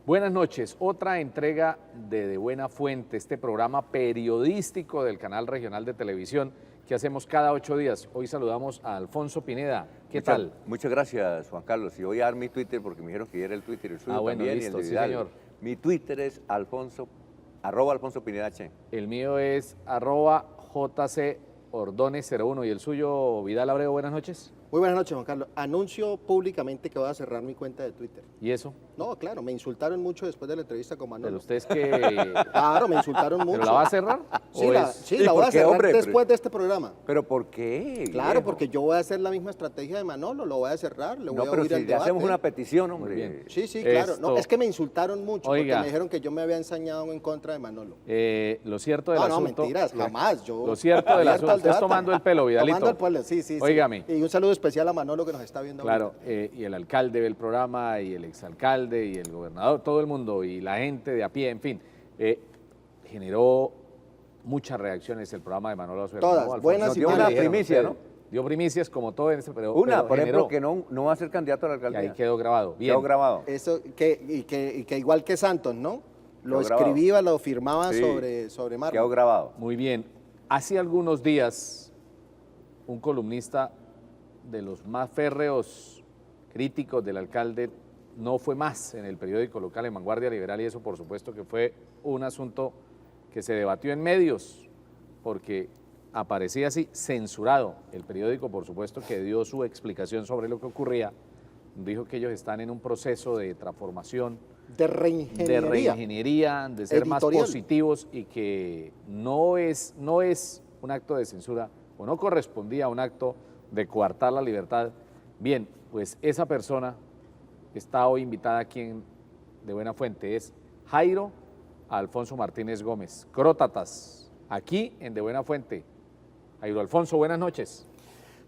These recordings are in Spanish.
Buenas noches, otra entrega de Buena Fuente, este programa periodístico del canal regional de televisión que hacemos cada 8 días. Hoy saludamos a Alfonso Pineda. ¿Qué tal? Muchas gracias, Juan Carlos. Y voy a dar mi Twitter porque me dijeron que ya era el Twitter, el suyo bueno, también, listo, y el de sí, Vidal. señor. Mi Twitter es @Alfonso Pineda H. El mío es @JCOrdones01 y el suyo, Vidal Abreu, buenas noches. Muy buenas noches, Juan Carlos. Anuncio públicamente que voy a cerrar mi cuenta de Twitter. ¿Y eso? No, claro, me insultaron mucho después de la entrevista con Manolo. Pero usted es que... Claro, me insultaron mucho. ¿Pero la va a cerrar? Sí, ¿O la, es- sí, la voy a ¿Por qué, cerrar hombre? después de este programa. ¿Pero por qué? Claro, viejo? porque yo voy a hacer la misma estrategia de Manolo, lo voy a cerrar, le voy No, a pero oír si el le debate. hacemos una petición, hombre. Muy bien. Sí, sí, claro. Esto- No, es que me insultaron mucho Oiga. porque me dijeron que yo me había ensañado en contra de Manolo. Lo cierto del No, no, asunto... mentiras, jamás. Yo Lo cierto del abierto asunto, al usted es debate. tomando el pelo, Vidalito. Tomando el pelo, sí, sí. sí. Óigame. Y un saludo especial a Manolo que nos está viendo. Claro, ahorita. y el alcalde ve el programa, y el exalcalde, y el gobernador, todo el mundo, y la gente de a pie, en fin. Generó muchas reacciones el programa de Manolo Azuero. Todas, ¿no, Alfonso? buenas Nos y dio malas. una Le dijeron primicia, ustedes. ¿no? Dio primicias como todo en ese, pero Una, por generó, ejemplo, que no va a ser candidato a la y alcaldía. ahí quedó grabado. Bien. Quedó grabado. Eso, que igual que Santos, ¿no? Lo Quedó grabado. escribía, lo firmaba Sí, sobre Quedó mármol. grabado. Muy bien. Hace algunos días, un columnista de los más férreos críticos del alcalde no fue más en el periódico local en Vanguardia Liberal, y eso por supuesto que fue un asunto que se debatió en medios porque aparecía así censurado. El periódico por supuesto que dio su explicación sobre lo que ocurría, dijo que ellos están en un proceso de transformación, De de reingeniería. reingeniería, de ser más Editorial. positivos, y que no es un acto de censura o no correspondía a un acto de coartar la libertad. Bien, pues esa persona está hoy invitada aquí de Buena Fuente, es Jairo Alfonso Martínez Gómez, Crótatas, aquí en De Buena Fuente. Jairo Alfonso, buenas noches.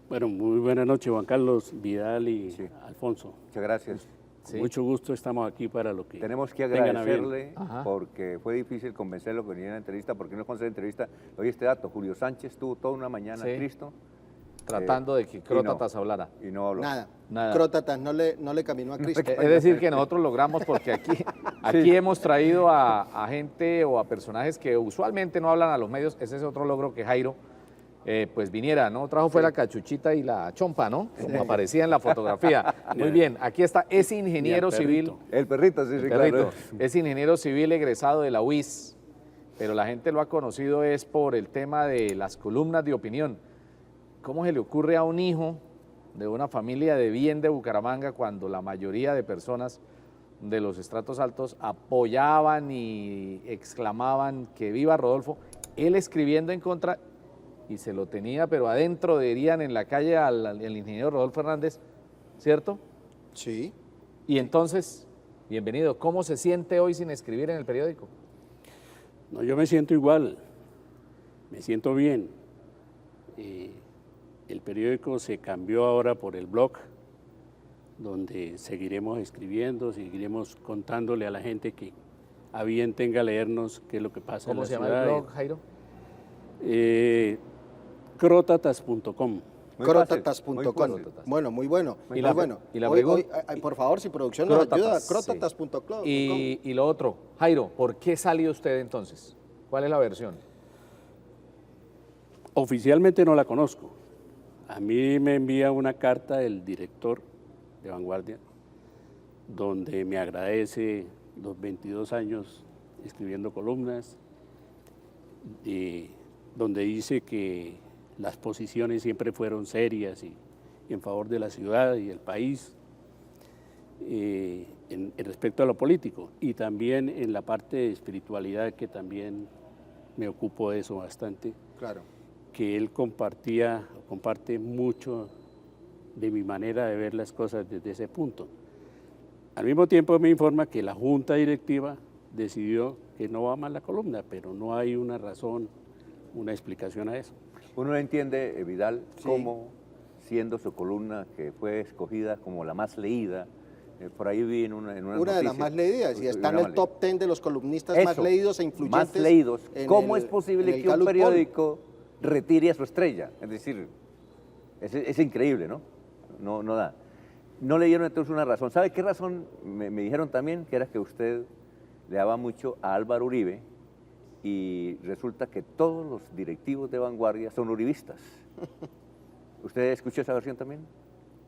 Bueno, muy buenas noches, Juan Carlos, Vidal y Sí. Alfonso. Muchas gracias. Sí. Con mucho gusto estamos aquí para lo que Tenemos que tengan a bien. agradecerle Ajá. porque fue difícil convencerlo que viniera a la entrevista, porque no concede entrevista. Oye, este dato, Julio Sánchez tuvo toda una mañana Sí. Cristo Tratando de que y no. Crótatas hablara. y no habló. Nada. Nada. Crótatas no le caminó a Cristo. Es decir, que nosotros logramos, porque aquí hemos traído a gente o a personajes que usualmente no hablan a los medios. Ese es otro logro que Jairo pues viniera, ¿no? Trajo fue la cachuchita y la chompa, ¿no? Como aparecía en la fotografía. Muy bien, aquí está, es ingeniero Y al civil. perrito. El perrito, sí, sí, El claro. perrito. Es ingeniero civil egresado de la UIS, pero la gente lo ha conocido es por el tema de las columnas de opinión. ¿Cómo se le ocurre a un hijo de una familia de bien de Bucaramanga, cuando la mayoría de personas de los estratos altos apoyaban y exclamaban que viva Rodolfo, él escribiendo en contra, y se lo tenía, pero adentro, dirían en la calle, al ingeniero Rodolfo Hernández, ¿cierto? Sí. Y entonces, bienvenido, ¿cómo se siente hoy sin escribir en el periódico? No, yo me siento igual, me siento bien. El periódico se cambió ahora por el blog, donde seguiremos escribiendo, seguiremos contándole a la gente que a bien tenga leernos qué es lo que pasa en ¿Cómo la se llama ciudad. el blog, Jairo? Crotatas.com. Muy Crotatas.com. fácil, muy fácil. Bueno, muy bueno. Y Muy la- bueno. y la Hoy- pregunta- hoy, por favor, si producción nos ayuda, Crótatas, sí. crotatas.com. Y lo otro, Jairo, ¿por qué salió usted entonces? ¿Cuál es la versión? Oficialmente no la conozco. A mí me envía una carta el director de Vanguardia, donde me agradece los 22 años escribiendo columnas, donde dice que las posiciones siempre fueron serias y en favor de la ciudad y el país, en respecto a lo político, y también en la parte de espiritualidad, que también me ocupo de eso bastante, Claro. que él comparte mucho de mi manera de ver las cosas desde ese punto. Al mismo tiempo me informa que la junta directiva decidió que no va más la columna, pero no hay una razón, una explicación a eso. Uno no entiende, Vidal, Sí. cómo, siendo su columna que fue escogida como la más leída, por ahí vi en una Una de noticia, las más leídas y está en una el más top 10 de los columnistas Eso, más leídos e influyentes. Más leídos. en ¿Cómo el- es posible en el que un Gallup Poll? periódico retire a su estrella? Es decir, es increíble, ¿no? No da. No le dieron entonces una razón. ¿Sabe qué razón me dijeron también? Que era que usted le daba mucho a Álvaro Uribe y resulta que todos los directivos de Vanguardia son uribistas. ¿Usted escuchó esa versión también?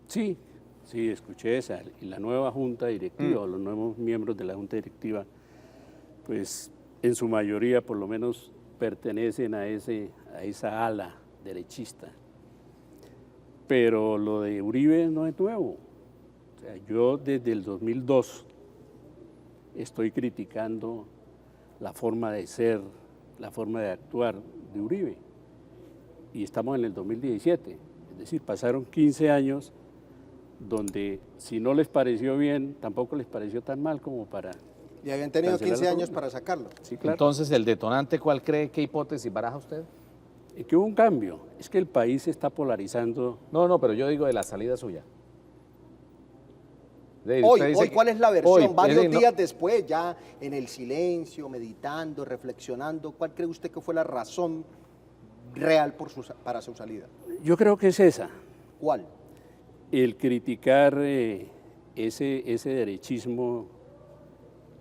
Sí, sí, escuché esa. Y la nueva junta directiva, o los nuevos miembros de la junta directiva, pues en su mayoría por lo menos pertenecen a esa ala derechista. Pero lo de Uribe no es nuevo. O sea, yo desde el 2002 estoy criticando la forma de ser, la forma de actuar de Uribe. Y estamos en el 2017, es decir, pasaron 15 años donde si no les pareció bien, tampoco les pareció tan mal como para... Y habían tenido cancelar 15 la años columna. para sacarlo. Sí, claro. Entonces, el detonante, ¿cuál cree, qué hipótesis baraja usted? Que hubo un cambio, es que el país se está polarizando. No, pero yo digo de la salida suya. Hoy, ¿cuál es la versión? hoy, Varios no, días después, ya en el silencio, meditando, reflexionando, ¿cuál cree usted que fue la razón real para su salida? Yo creo que es esa, ¿Cuál? el criticar ese derechismo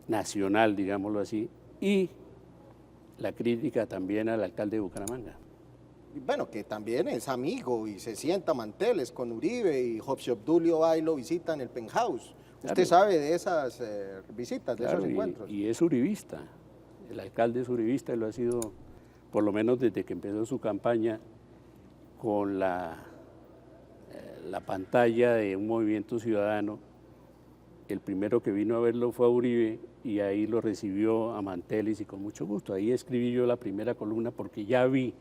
nacional, digámoslo así, y la crítica también al alcalde de Bucaramanga. Y bueno, que también es amigo y se sienta a manteles con Uribe y José Obdulio va y lo visita en el penthouse. Usted Claro. sabe de esas visitas, de Claro, esos encuentros. y es uribista, el alcalde es uribista y lo ha sido por lo menos desde que empezó su campaña con la pantalla de un movimiento ciudadano. El primero que vino a verlo fue a Uribe y ahí lo recibió a manteles y con mucho gusto. Ahí escribí yo la primera columna porque ya vi,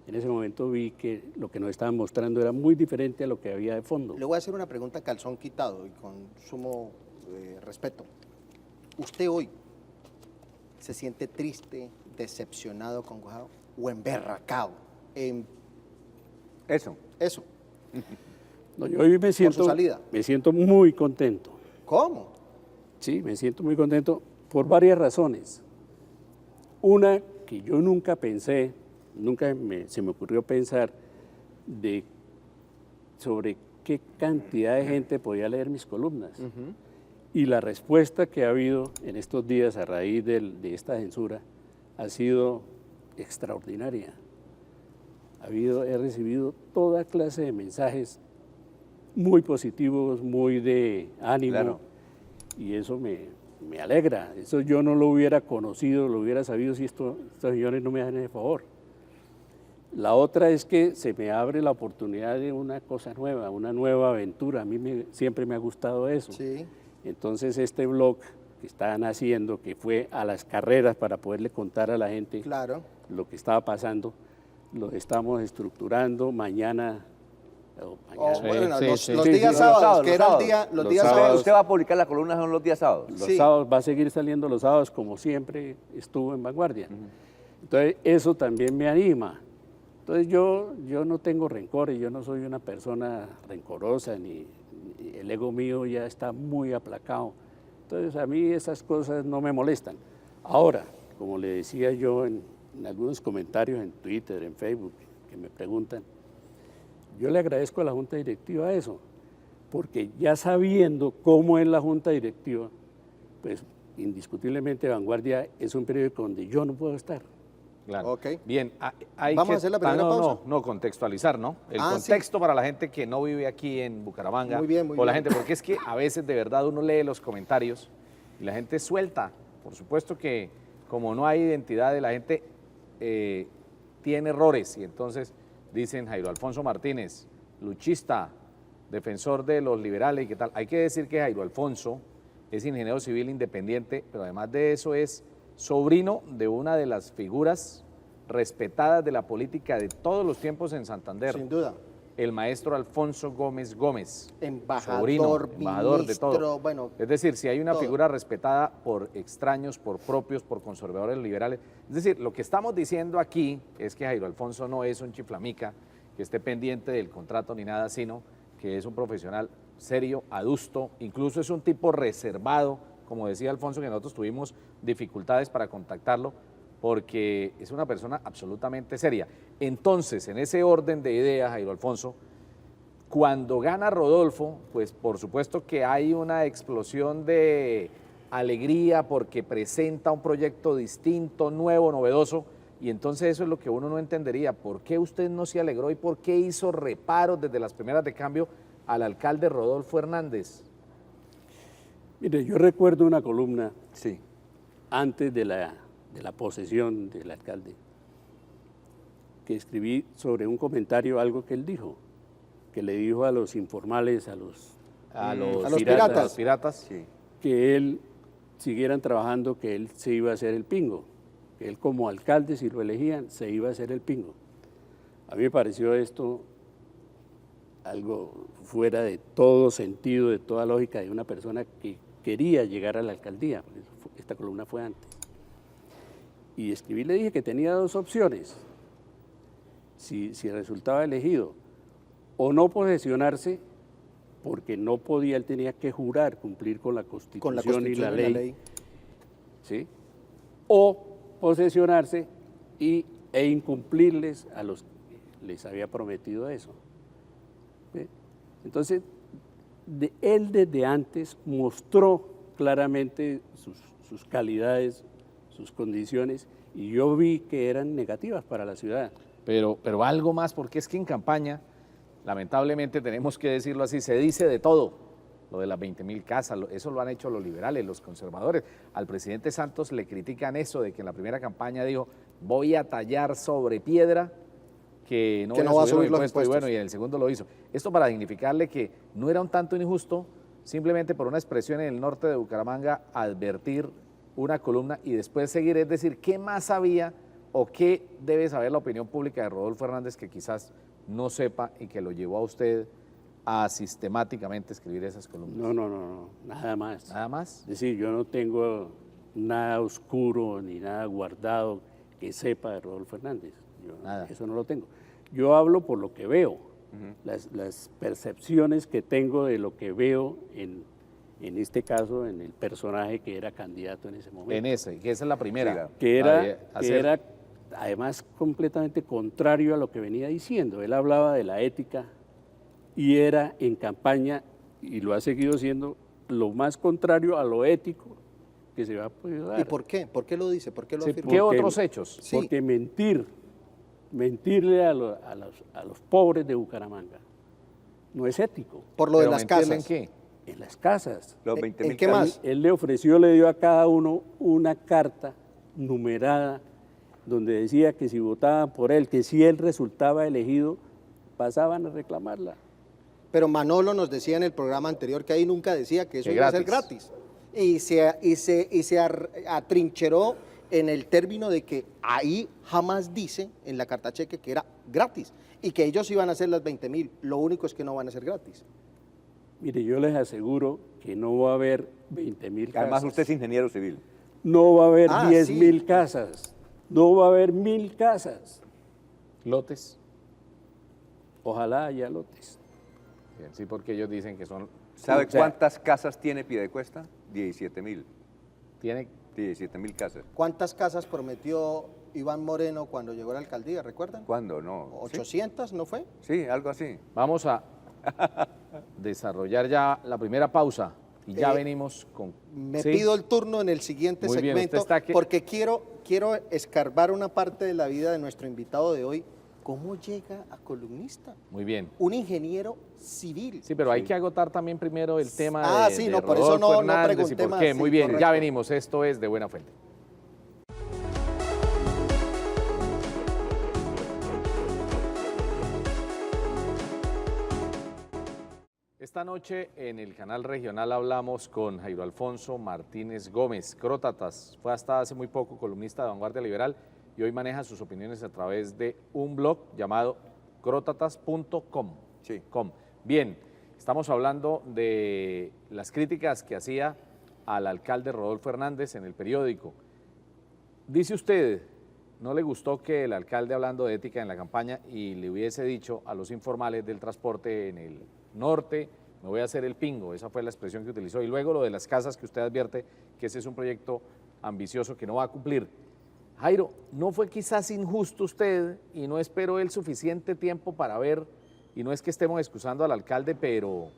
en ese momento vi que lo que nos estaban mostrando era muy diferente a lo que había de fondo. Le voy a hacer una pregunta calzón quitado y con sumo respeto. ¿Usted hoy se siente triste, decepcionado, congojado o emberracado en Eso. eso? No, yo hoy salida. me siento muy contento. ¿Cómo? Sí, me siento muy contento por varias razones. Una, que yo nunca pensé, se me ocurrió pensar sobre qué cantidad de gente podía leer mis columnas. Y la respuesta que ha habido en estos días a raíz de esta censura ha sido extraordinaria. He recibido toda clase de mensajes muy positivos, muy de ánimo, Claro. y eso me alegra. Eso yo no lo hubiera conocido, lo hubiera sabido si estos señores no me hacen ese favor. La otra es que se me abre la oportunidad de una cosa nueva, una nueva aventura. A mí siempre me ha gustado eso. Sí. Entonces este blog que están haciendo, que fue a las carreras para poderle contar a la gente Claro. lo que estaba pasando, lo estamos estructurando mañana. Bueno, sí, los sí. días Sí, sí, los sábados, sábados, que los era el sábados. día, los Los días sábados. sábados. Usted va a publicar la columna son los días sábados. Los Sí. sábados, va a seguir saliendo los sábados como siempre estuvo en Vanguardia. Entonces eso también me anima. Entonces yo no tengo rencores, yo no soy una persona rencorosa, ni el ego mío ya está muy aplacado. Entonces a mí esas cosas no me molestan. Ahora, como le decía yo en algunos comentarios en Twitter, en Facebook, que me preguntan, yo le agradezco a la Junta Directiva eso, porque ya sabiendo cómo es la Junta Directiva, pues indiscutiblemente Vanguardia es un periódico donde yo no puedo estar. Claro. Ok. Bien, hay Vamos que... a hacer la primera pausa. No, contextualizar, ¿no? El Ah, contexto para la gente que no vive aquí en Bucaramanga. Muy bien, muy o la bien. gente, porque es que a veces de verdad uno lee los comentarios y la gente suelta. Por supuesto que como no hay identidad de la gente, tiene errores y entonces dicen Jairo Alfonso Martínez, luchista, defensor de los liberales y qué tal. Hay que decir que Jairo Alfonso es ingeniero civil independiente, pero además de eso es sobrino de una de las figuras respetadas de la política de todos los tiempos en Santander, Sin duda. el maestro Alfonso Gómez Gómez. Embajador, Sobrino, embajador de ministro, todo. bueno, Es decir, si hay una todo. figura respetada por extraños, por propios, por conservadores liberales. Es decir, lo que estamos diciendo aquí es que Jairo Alfonso no es un chiflamica que esté pendiente del contrato ni nada, sino que es un profesional serio, adusto, incluso es un tipo reservado, como decía Alfonso, que nosotros tuvimos dificultades para contactarlo, porque es una persona absolutamente seria. Entonces, en ese orden de ideas, Jairo Alfonso, Cuando gana Rodolfo, pues por supuesto que hay una explosión de alegría porque presenta un proyecto distinto, nuevo, novedoso, y entonces eso es lo que uno no entendería. ¿Por qué usted no se alegró y por qué hizo reparos desde las primeras de cambio al alcalde Rodolfo Hernández? Mire, yo recuerdo una columna Sí. antes de la posesión del alcalde, que escribí sobre un comentario, algo que él dijo, que le dijo a los informales, a los piratas. Sí. que él siguieran trabajando, que él se iba a hacer el pingo, que él como alcalde, si lo elegían, se iba a hacer el pingo. A mí me pareció esto algo fuera de todo sentido, de toda lógica de una persona que quería llegar a la alcaldía. Esta columna fue antes. Y escribí, le dije que tenía dos opciones, si resultaba elegido, o no posesionarse, porque no podía, él tenía que jurar cumplir con la Constitución, y la ley, ¿sí? O posesionarse e incumplirles a los que les había prometido eso. ¿Sí? Entonces, él desde antes mostró claramente sus calidades, sus condiciones, y yo vi que eran negativas para la ciudad. Pero algo más, porque es que en campaña, lamentablemente tenemos que decirlo así, se dice de todo. Lo de las 20.000 casas, eso lo han hecho los liberales, los conservadores. Al presidente Santos le critican eso de que en la primera campaña dijo, voy a tallar sobre piedra que no va a subir los impuestos. Y bueno, y en el segundo lo hizo. Esto para dignificarle que no era un tanto injusto, simplemente por una expresión en el norte de Bucaramanga, advertir una columna y después seguir, es decir, ¿qué más sabía o qué debe saber la opinión pública de Rodolfo Hernández que quizás no sepa y que lo llevó a usted a sistemáticamente escribir esas columnas? No, nada más. ¿Nada más? Es decir, yo no tengo nada oscuro ni nada guardado que sepa de Rodolfo Hernández. Nada. Eso no lo tengo. Yo hablo por lo que veo, las percepciones que tengo de lo que veo en este caso, en el personaje que era candidato en ese momento. En ese, que esa es la primera. Que era además completamente contrario a lo que venía diciendo. Él hablaba de la ética y era en campaña, y lo ha seguido siendo, lo más contrario a lo ético que se va a poder dar. ¿Y por qué? ¿Por qué lo dice? ¿Por qué lo afirma? ¿Qué otros hechos? Sí. Porque mentirle a los pobres de Bucaramanga no es ético. Por lo de ¿Pero las mentirle casas. en qué? En las casas. Los ¿En 20.000 qué casas. más? Él le dio una carta numerada donde decía que si votaban por él, que si él resultaba elegido, pasaban a reclamarla. Pero Manolo nos decía en el programa anterior que ahí nunca decía que eso iba a ser gratis. Y se atrincheró en el término de que ahí jamás dice en la carta cheque que era gratis y que ellos iban a hacer las 20.000. Lo único es que no van a ser gratis. Mire, yo les aseguro que no va a haber 20.000 casas. Además, usted es ingeniero civil. No va a haber 10.000 sí. casas. No va a haber 1.000 casas. ¿Lotes? Ojalá haya lotes. Bien, sí, porque ellos dicen que son... ¿Sabe o sea, cuántas casas tiene Piedecuesta? 17.000. Tiene 17.000 casas. ¿Cuántas casas prometió Iván Moreno cuando llegó a la alcaldía? ¿Recuerdan? ¿Cuándo? No. ¿Sí? 800, ¿no fue? Sí, algo así. Vamos a desarrollar ya la primera pausa y ya venimos con... Me ¿sí? pido el turno en el siguiente Muy bien, segmento usted está aquí. porque quiero escarbar una parte de la vida de nuestro invitado de hoy. ¿Cómo llega a columnista? Muy bien. Un ingeniero civil. Sí, pero hay que agotar también primero el tema sí, de no, por eso Rodolfo no Hernández y pregunté por más, qué. sí, Muy bien, ya correcto. venimos. Esto es De Buena Fuente. Esta noche en el canal regional hablamos con Jairo Alfonso Martínez Gómez, Crótatas. Fue hasta hace muy poco columnista de Vanguardia Liberal y hoy maneja sus opiniones a través de un blog llamado crotatas.com. Sí. Bien, estamos hablando de las críticas que hacía al alcalde Rodolfo Hernández en el periódico. Dice usted, ¿no le gustó que el alcalde, hablando de ética en la campaña, y le hubiese dicho a los informales del transporte en el norte, me voy a hacer el pingo? Esa fue la expresión que utilizó. Y luego lo de las casas, que usted advierte que ese es un proyecto ambicioso que no va a cumplir. Jairo, ¿no fue quizás injusto usted y no esperó el suficiente tiempo para ver y no es que estemos excusando al alcalde, pero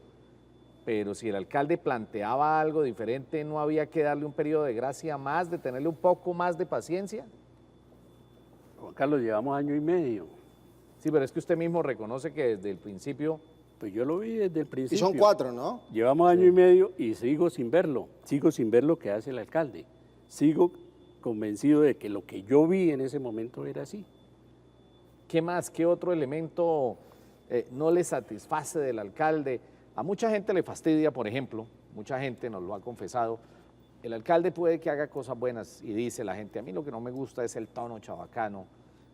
si el alcalde planteaba algo diferente, ¿no había que darle un periodo de gracia más, de tenerle un poco más de paciencia? Juan Carlos, llevamos año y medio. Sí, pero es que usted mismo reconoce que desde el principio... Pues yo lo vi desde el Y principio. son 4, ¿no? Llevamos año y medio y sigo sin verlo que hace el alcalde. Sigo convencido de que lo que yo vi en ese momento era así. ¿Qué más? ¿Qué otro elemento no le satisface del alcalde? A mucha gente le fastidia, por ejemplo, mucha gente nos lo ha confesado, el alcalde puede que haga cosas buenas y dice la gente, a mí lo que no me gusta es el tono chabacano,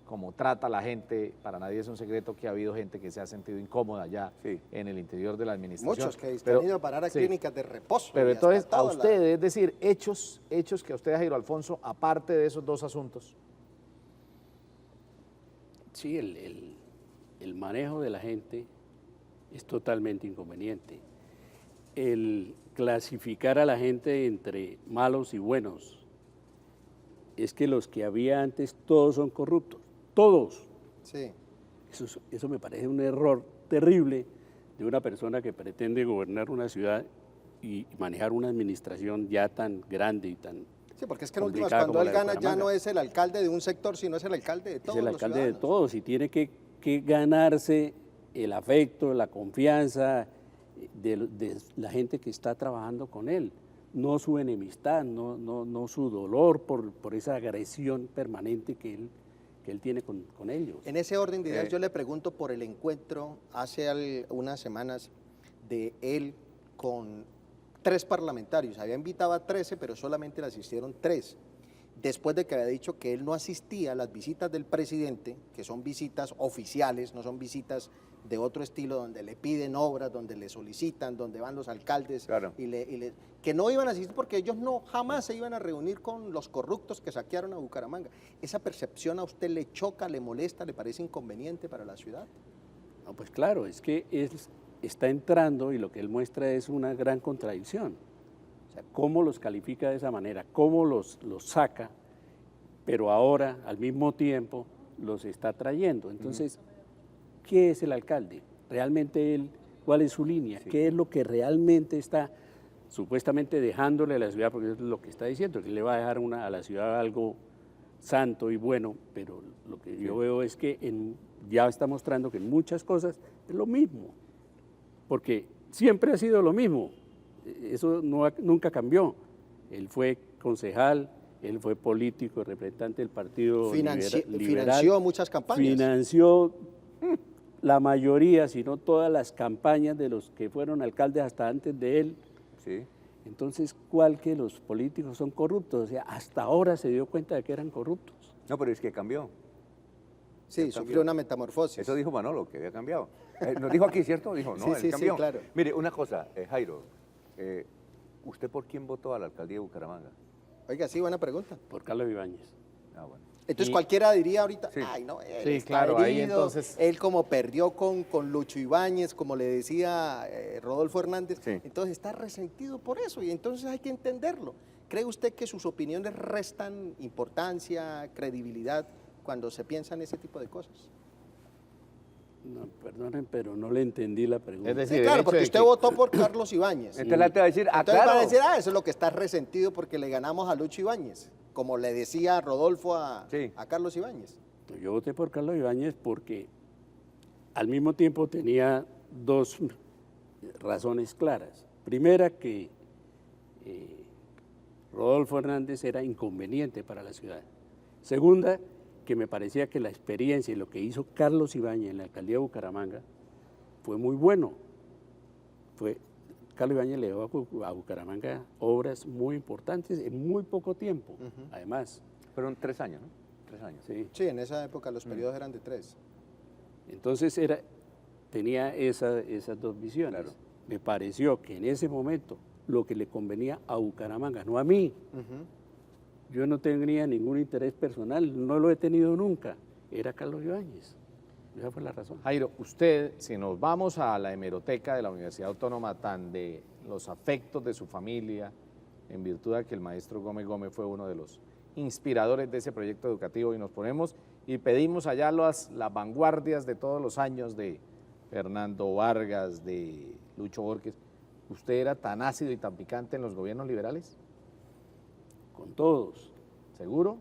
como trata a la gente, para nadie es un secreto que ha habido gente que se ha sentido incómoda ya Sí. en el interior de la administración. Muchos que Pero- han ido a parar a sí. clínicas de reposo. Pero y hasta entonces, a toda la- usted, es decir, hechos que a usted, Jairo Alfonso, aparte de esos dos asuntos, Sí, el manejo de la gente es totalmente inconveniente. El clasificar a la gente entre malos y buenos es que los que había antes todos son corruptos, todos. Sí. Eso me parece un error terrible de una persona que pretende gobernar una ciudad y manejar una administración ya tan grande y tan... Sí, porque es que en últimas, complicada cuando como él la de gana, ya Bucaramanga. no es el alcalde de un sector, sino es el alcalde de todos Es el los alcalde de ciudadanos. todos y tiene que ganarse el afecto, la confianza de la gente que está trabajando con él, no su enemistad, no su dolor por esa agresión permanente que él tiene con ellos. En ese orden de ideas, yo le pregunto por el encuentro hace unas semanas de él con 3 parlamentarios. Había invitado a 13, pero solamente le asistieron 3. Después de que había dicho que él no asistía a las visitas del presidente, que son visitas oficiales, no son visitas de otro estilo, donde le piden obras, donde le solicitan, donde van los alcaldes, Claro. que no iban a asistir porque ellos jamás se iban a reunir con los corruptos que saquearon a Bucaramanga. ¿Esa percepción a usted le choca, le molesta, le parece inconveniente para la ciudad? No, pues claro, es que él está entrando y lo que él muestra es una gran contradicción. O sea, cómo los califica de esa manera, cómo los saca, pero ahora al mismo tiempo los está trayendo. Entonces, ¿qué es el alcalde? ¿Realmente él, cuál es su línea? Sí. ¿Qué es lo que realmente está supuestamente dejándole a la ciudad? Porque es lo que está diciendo, que le va a dejar a la ciudad algo santo y bueno, pero lo que yo veo es que ya está mostrando que en muchas cosas es lo mismo, porque siempre ha sido lo mismo, eso nunca cambió. Él fue concejal, él fue político, representante del Partido Liberal, Financió muchas campañas. financió la mayoría, si no todas las campañas de los que fueron alcaldes hasta antes de él. Sí. Entonces, ¿cuál que los políticos son corruptos? O sea, hasta ahora se dio cuenta de que eran corruptos. No, pero es que cambió. Sí, sufrió una metamorfosis. Eso dijo Manolo, que había cambiado. Nos dijo aquí, ¿cierto? Dijo, no, Sí, él sí, cambió. sí, claro. Mire, una cosa, Jairo, ¿usted por quién votó a la alcaldía de Bucaramanga? Oiga, sí, buena pregunta. Por Carlos Ibáñez. Ah, bueno. Entonces Y- cualquiera diría ahorita, Sí. ay no, él Sí, está claro, ahí herido, entonces- él como perdió con Lucho Ibáñez, como le decía Rodolfo Hernández, Sí. entonces está resentido por eso y entonces hay que entenderlo. ¿Cree usted que sus opiniones restan importancia, credibilidad cuando se piensa en ese tipo de cosas? No, perdonen, pero no le entendí la pregunta. Es decir, Sí, el claro, hecho porque de usted que- votó por Carlos Ibáñez. Entonces la te va a decir, Entonces claro. van a decir, eso es lo que está resentido porque le ganamos a Lucho Ibáñez, como le decía Rodolfo Sí. a Carlos Ibáñez. Yo voté por Carlos Ibáñez porque al mismo tiempo tenía 2 razones claras. Primera, que Rodolfo Hernández era inconveniente para la ciudad. Segunda, que me parecía que la experiencia y lo que hizo Carlos Ibáñez en la alcaldía de Bucaramanga fue muy bueno. Carlos Ibáñez le dio a Bucaramanga obras muy importantes en muy poco tiempo, además. Fueron 3 años, ¿no? 3 años. Sí. Sí, en esa época los periodos eran de 3. Entonces tenía esas 2 visiones. Claro. Me pareció que en ese momento lo que le convenía a Bucaramanga, no a mí, yo no tenía ningún interés personal, no lo he tenido nunca, era Carlos Ibáñez. Esa fue la razón. Jairo, usted, si nos vamos a la hemeroteca de la Universidad Autónoma, tan de los afectos de su familia, en virtud de que el maestro Gómez Gómez fue uno de los inspiradores de ese proyecto educativo, y nos ponemos y pedimos allá las vanguardias de todos los años de Fernando Vargas, de Lucho Borges, ¿usted era tan ácido y tan picante en los gobiernos liberales? Con todos. ¿Seguro?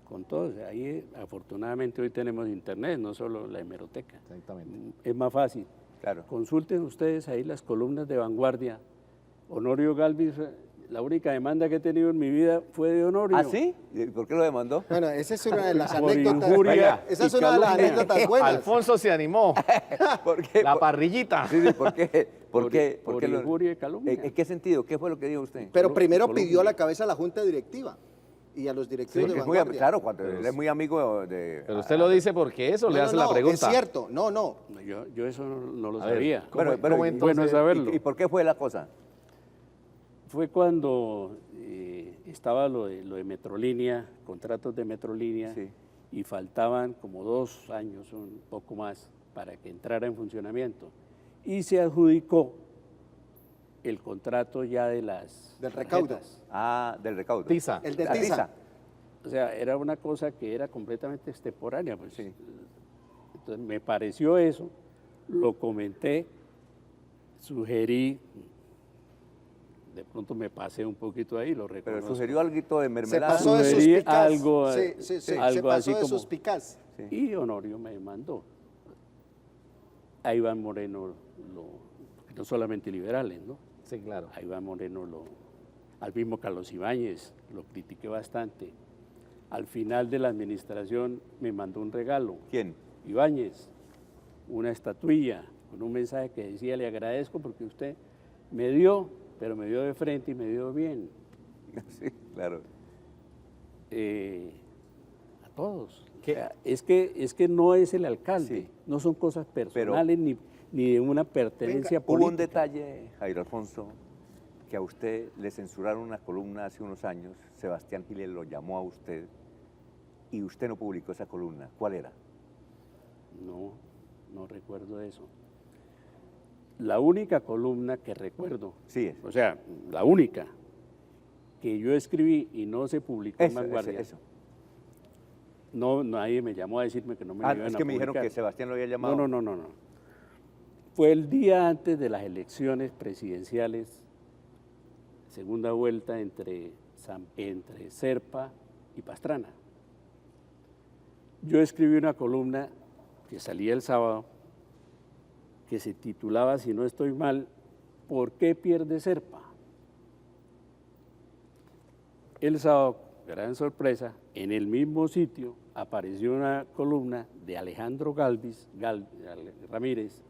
Con todos. Ahí afortunadamente hoy tenemos internet, no solo la hemeroteca. Exactamente. Es más fácil. Claro. Consulten ustedes ahí las columnas de Vanguardia. Honorio Galvis, la única demanda que he tenido en mi vida fue de Honorio. ¿Ah, sí? ¿Y por qué lo demandó? Bueno, esa es una de las Por anécdotas. injuria Esa es y una de las calumnia. anécdotas buenas. Alfonso se animó. ¿Por qué? La parrillita. Sí, sí, ¿por qué? ¿Por qué? Por qué lo- injuria y calumnia. ¿En qué sentido? ¿Qué fue lo que dijo usted? Pero primero Colombia. pidió a la cabeza a la junta directiva y a los directivos Porque de es muy, Vanguardia. claro, cuando él es muy amigo de... Pero usted lo dice porque eso le No, hace no, la pregunta. es cierto, no. No, yo eso no lo A ver, sabía. ¿cómo- Bueno, cómo y- entonces? bueno saberlo. ¿Y por qué fue la cosa? Fue cuando estaba lo de Metrolínea, contratos de Metrolínea, Sí. y faltaban como 2 años, un poco más, para que entrara en funcionamiento. Y se adjudicó el contrato ya de las Del recaudo. tarjetas. Ah, del recaudo. Tiza. El de La Tiza. O sea, era una cosa que era completamente extemporánea. Pues. Sí. Entonces me pareció eso, lo comenté, sugerí, de pronto me pasé un poquito ahí, lo Pero reconozco. sugirió algo de Se mermelada. pasó de Sugerí suspicaz. algo, Sí, sí, sí, algo se pasó así de como- suspicaz. Sí. Y Honorio me mandó. A Iván Moreno, no solamente liberales, ¿no? Sí, claro. A Iván Moreno, al mismo Carlos Ibáñez, lo critiqué bastante. Al final de la administración me mandó un regalo. ¿Quién? Ibáñez, una estatuilla con un mensaje que decía: le agradezco porque usted me dio, pero me dio de frente y me dio bien. Sí, claro. A todos. ¿Qué? O sea, es que no es el alcalde, Sí. no son cosas personales ni de una pertenencia Hubo un política. detalle, Jairo Alfonso, que a usted le censuraron una columna hace unos años, Sebastián Giles lo llamó a usted y usted no publicó esa columna. ¿Cuál era? No recuerdo eso. La única columna que recuerdo, Sí, o sea, la única que yo escribí y no se publicó en eso, Vanguardia, eso. no, nadie me llamó a decirme que no me Ah, lo iban es a que me dijeron publicar. que Sebastián lo había llamado. No. Fue el día antes de las elecciones presidenciales, segunda vuelta entre Serpa y Pastrana. Yo escribí una columna que salía el sábado, que se titulaba, si no estoy mal, ¿por qué pierde Serpa? El sábado, gran sorpresa, en el mismo sitio apareció una columna de Alejandro Ramírez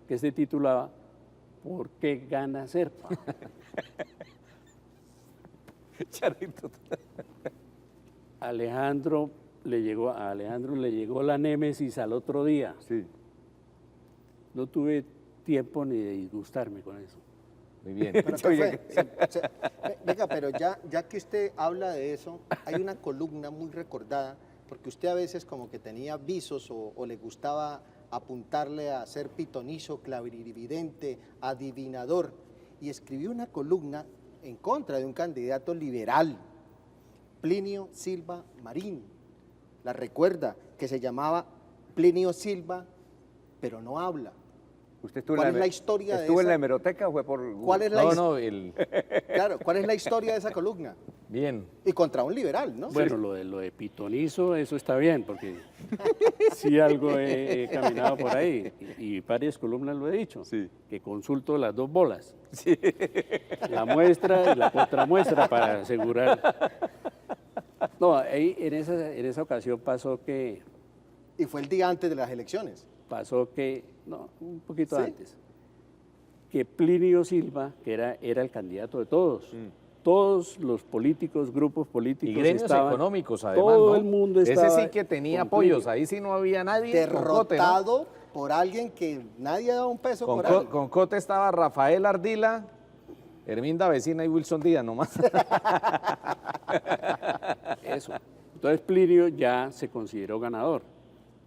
que se titulaba ¿por qué gana Serpa? Charito. A Alejandro le llegó la némesis al otro día. Sí. No tuve tiempo ni de disgustarme con eso. Muy bien. ¿Pero qué fue? Venga, pero ya que usted habla de eso, hay una columna muy recordada, porque usted a veces como que tenía visos o le gustaba apuntarle a ser pitonizo, clarividente, adivinador, y escribió una columna en contra de un candidato liberal, Plinio Silva Marín. La recuerda, que se llamaba Plinio Silva, pero no habla. ¿Usted estuvo ¿Cuál en es la historia de ¿Estuvo en esa? la hemeroteca o fue por...? ¿Cuál es la No, his- no, Claro, ¿cuál es la historia de esa columna? bien. Y contra un liberal, ¿no? Bueno, lo de pitonizo, eso está bien, porque sí algo he caminado por ahí, y varias columnas lo he dicho, Sí. que consulto las dos bolas, la muestra y la contramuestra para asegurar. No, ahí en esa ocasión pasó que, Y fue el día antes de las elecciones. no, un poquito ¿Sí? antes, que Plinio Silva, que era el candidato de todos, Mm. todos los políticos, grupos políticos Y gremios estaban, económicos, además, todo ¿no? el mundo Ese estaba sí que tenía con apoyos, Plinio. ahí sí no había nadie. Con Cote, ¿no? Derrotado por alguien que nadie daba un peso por él. Con Cote estaba Rafael Ardila, Herminda Vecina y Wilson Díaz nomás. Eso. Entonces Plinio ya se consideró ganador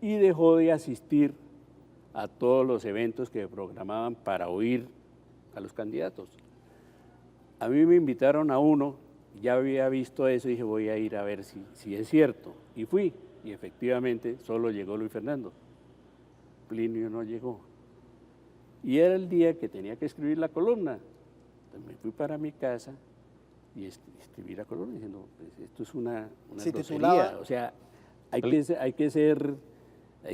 y dejó de asistir a todos los eventos que programaban para oír a los candidatos. A mí me invitaron a uno, ya había visto eso y dije voy a ir a ver si es cierto. Y fui, y efectivamente solo llegó Luis Fernando. Plinio no llegó. Y era el día que tenía que escribir la columna. Entonces me fui para mi casa y escribí la columna diciendo, pues esto es una Se grosería. titulaba- O sea, hay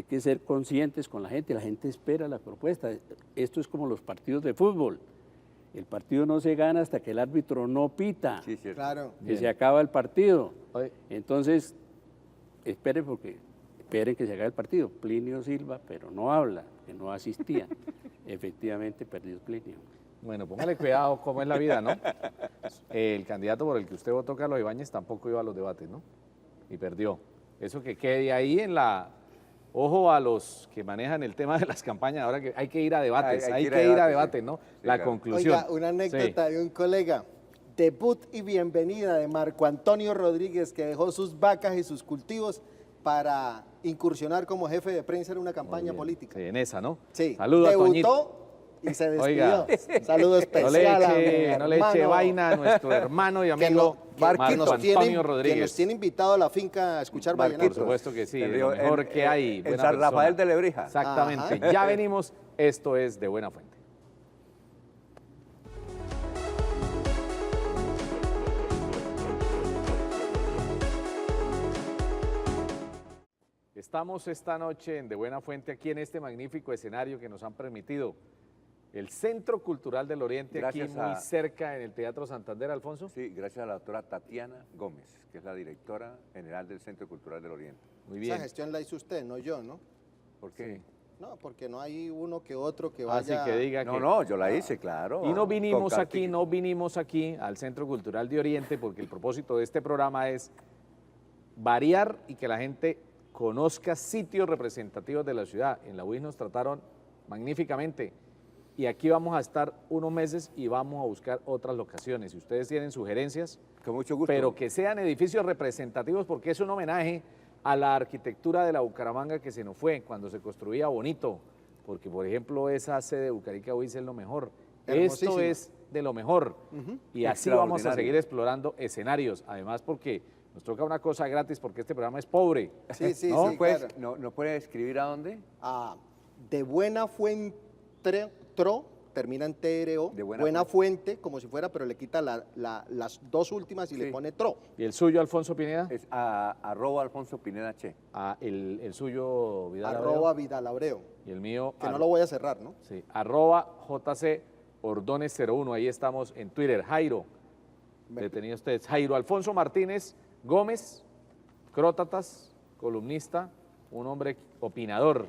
que ser conscientes con la gente espera la propuesta. Esto es como los partidos de fútbol. El partido no se gana hasta que el árbitro no pita, Sí, cierto. Claro. que se acaba el partido. Oye, Entonces, esperen que se haga el partido. Plinio Silva, pero no habla, que no asistía. Efectivamente, perdió Plinio. bueno, póngale cuidado cómo es la vida, ¿no? El candidato por el que usted votó, Carlos Ibáñez, tampoco iba a los debates, ¿no? Y perdió. Eso que quede ahí en la... Ojo a los que manejan el tema de las campañas, ahora que hay que ir a debates, hay que ir a debates, sí. ¿no? Sí, La claro. conclusión. Oiga, una anécdota de un colega. Debut y bienvenida de Marco Antonio Rodríguez, que dejó sus vacas y sus cultivos para incursionar como jefe de prensa en una Muy campaña bien. política. Sí, en esa, ¿no? Sí, Saludo a Toñito. debutó y se despidió. Oiga. Saludo No especial le a mi eche, no le eche hermano, vaina a nuestro hermano y que amigo que Marco nos Antonio que nos Rodríguez. tiene invitado a la finca a escuchar Marco, Por vallenatos. supuesto que sí, En de lo Río- mejor en- que hay. en buena San persona. Rafael de Lebrija. Exactamente. Ajá. Ya venimos. Esto es De Buena Fuente. Estamos esta noche en De Buena Fuente, aquí en este magnífico escenario que nos han permitido el Centro Cultural del Oriente, Gracias aquí muy a- cerca en el Teatro Santander, Alfonso. Sí, gracias a la doctora Tatiana Gómez, que es la directora general del Centro Cultural del Oriente. Muy Esa bien. gestión la hizo usted, no yo, ¿no? ¿Por qué? No, porque no hay uno que otro que Así vaya... que diga No, que... no, yo la hice, claro. Y no vinimos Con aquí, no vinimos aquí al Centro Cultural de Oriente porque el propósito de este programa es variar y que la gente conozca sitios representativos de la ciudad. En la UIS nos trataron magníficamente y aquí vamos a estar unos meses y vamos a buscar otras locaciones. Si ustedes tienen sugerencias, Con mucho gusto. pero que sean edificios representativos porque es un homenaje a la arquitectura de la Bucaramanga que se nos fue cuando se construía bonito, porque por ejemplo esa sede de Bucarica hoy es lo mejor. Esto Hermosísima. es de lo mejor y así vamos a Extraordinario. seguir explorando escenarios, además porque nos toca una cosa gratis porque este programa es pobre. Sí, sí, ¿No? sí, ¿Puedes, claro. no puede escribir a dónde? De Buena Fuente, tro, termina en TRO, De buena fuente, como si fuera, pero le quita las dos últimas y le Sí. pone tro. ¿Y el suyo, Alfonso Pineda? Es a @Alfonso Pineda Che. El suyo, Vidal Arroba Abreu. Vidal Abreu. Y el mío, Que no lo voy a cerrar, ¿no? sí, @JC Ordones 01, ahí estamos en Twitter. Jairo, detenido ustedes. Jairo Alfonso Martínez Gómez, Crótatas, columnista, un hombre opinador.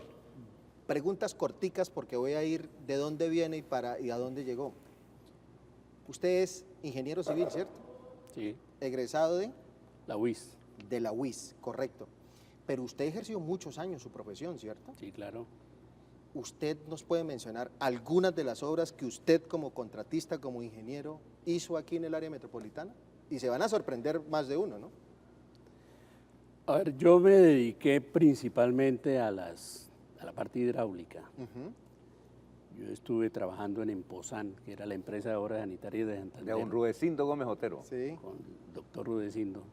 Preguntas corticas porque voy a ir de dónde viene y a dónde llegó. Usted es ingeniero civil, ¿cierto? Sí, Egresado la UIS. de la UIS, correcto. Pero usted ejerció muchos años su profesión, ¿cierto? Sí, claro. ¿Usted nos puede mencionar algunas de las obras que usted como contratista, como ingeniero, hizo aquí en el área metropolitana? Y se van a sorprender más de uno, ¿no? A ver, yo me dediqué principalmente a la parte hidráulica. Ujú. Yo estuve trabajando en Emposan, que era la empresa de obras sanitarias de De Santander, don Rudecindo Gómez Otero. Sí. con el doctor Rudecindo.